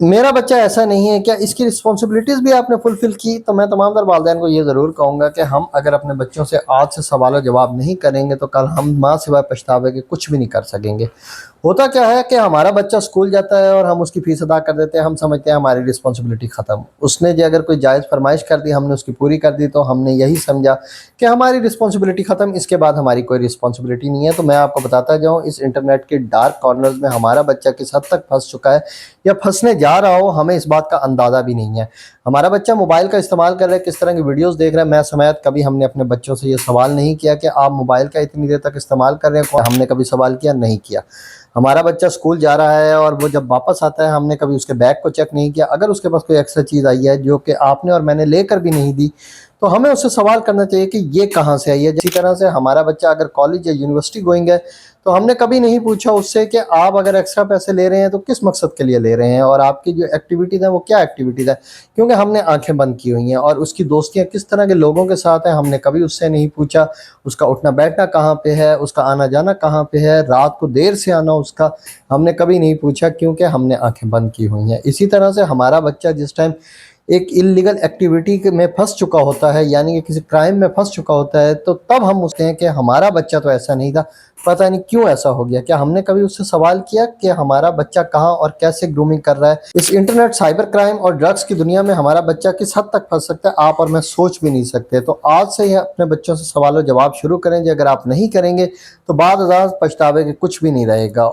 میرا بچہ ایسا نہیں ہے، کیا اس کی رسپانسبلٹیز بھی آپ نے فلفل کی؟ تو میں تمام تر والدین کو یہ ضرور کہوں گا کہ ہم اگر اپنے بچوں سے آج سے سوال و جواب نہیں کریں گے تو کل ہم ماں سوائے پچھتاوے کے کچھ بھی نہیں کر سکیں گے۔ ہوتا کیا ہے کہ ہمارا بچہ اسکول جاتا ہے اور ہم اس کی فیس ادا کر دیتے ہیں، ہم سمجھتے ہیں ہماری رسپانسبلٹی ختم۔ اس نے جو اگر کوئی جائز فرمائش کر دی، ہم نے اس کی پوری کر دی تو ہم نے یہی سمجھا کہ ہماری رسپانسبلٹی ختم، اس کے بعد ہماری کوئی رسپانسبلٹی نہیں ہے۔ تو میں آپ کو بتاتا جاؤں، اس انٹرنیٹ کے ڈارک کارنرز میں ہمارا بچہ کس حد تک پھنس چکا ہے یا پھنسنے جا رہا ہو، ہمیں اس بات کا اندازہ بھی نہیں ہے۔ ہمارا بچہ موبائل کا استعمال کر رہا ہے، کس طرح کی ویڈیوز دیکھ رہا ہے، میں سمیت کبھی ہم نے اپنے بچوں سے یہ سوال نہیں کیا کہ آپ موبائل کا اتنی دیر تک استعمال کر رہے ہیں، ہم نے کبھی سوال کیا؟ نہیں کیا۔ ہمارا بچہ اسکول جا رہا ہے اور وہ جب واپس آتا ہے، ہم نے کبھی اس کے بیگ کو چیک نہیں کیا۔ اگر اس کے پاس کوئی ایکسٹرا چیز آئی ہے جو کہ آپ نے اور میں نے لے کر بھی نہیں دی تو ہمیں اس سے سوال کرنا چاہیے کہ یہ کہاں سے آئی ہے۔ اسی طرح سے ہمارا بچہ اگر کالج یا یونیورسٹی گوئنگ ہے تو ہم نے کبھی نہیں پوچھا اس سے کہ آپ اگر ایکسٹرا پیسے لے رہے ہیں تو کس مقصد کے لیے لے رہے ہیں، اور آپ کی جو ایکٹیویٹیز ہیں وہ کیا ایکٹیویٹیز ہیں، کیونکہ ہم نے آنکھیں بند کی ہوئی ہیں۔ اور اس کی دوستیاں کس طرح کے لوگوں کے ساتھ ہیں، ہم نے کبھی اس سے نہیں پوچھا۔ اس کا اٹھنا بیٹھنا کہاں پہ ہے، اس کا آنا جانا کہاں پہ ہے، رات کو دیر سے آنا اس کا، ہم نے کبھی نہیں پوچھا، کیونکہ ہم نے آنکھیں بند کی ہوئی ہیں۔ اسی طرح سے ہمارا بچہ جس ٹائم ایک انلیگل ایکٹیویٹی میں پھنس چکا ہوتا ہے، یعنی کہ کسی کرائم میں پھنس چکا ہوتا ہے، تو تب ہم اسے ہیں کہ ہمارا بچہ تو ایسا نہیں تھا، پتہ نہیں کیوں ایسا ہو گیا۔ کیا ہم نے کبھی اس سے سوال کیا کہ ہمارا بچہ کہاں اور کیسے گرومنگ کر رہا ہے؟ اس انٹرنیٹ، سائبر کرائم اور ڈرگس کی دنیا میں ہمارا بچہ کس حد تک پھنس سکتا ہے، آپ اور میں سوچ بھی نہیں سکتے۔ تو آج سے ہی اپنے بچوں سے سوال و جواب شروع کریں جی، اگر آپ نہیں کریں گے تو بعد ازاں پچھتاوے کے کچھ بھی نہیں رہے گا۔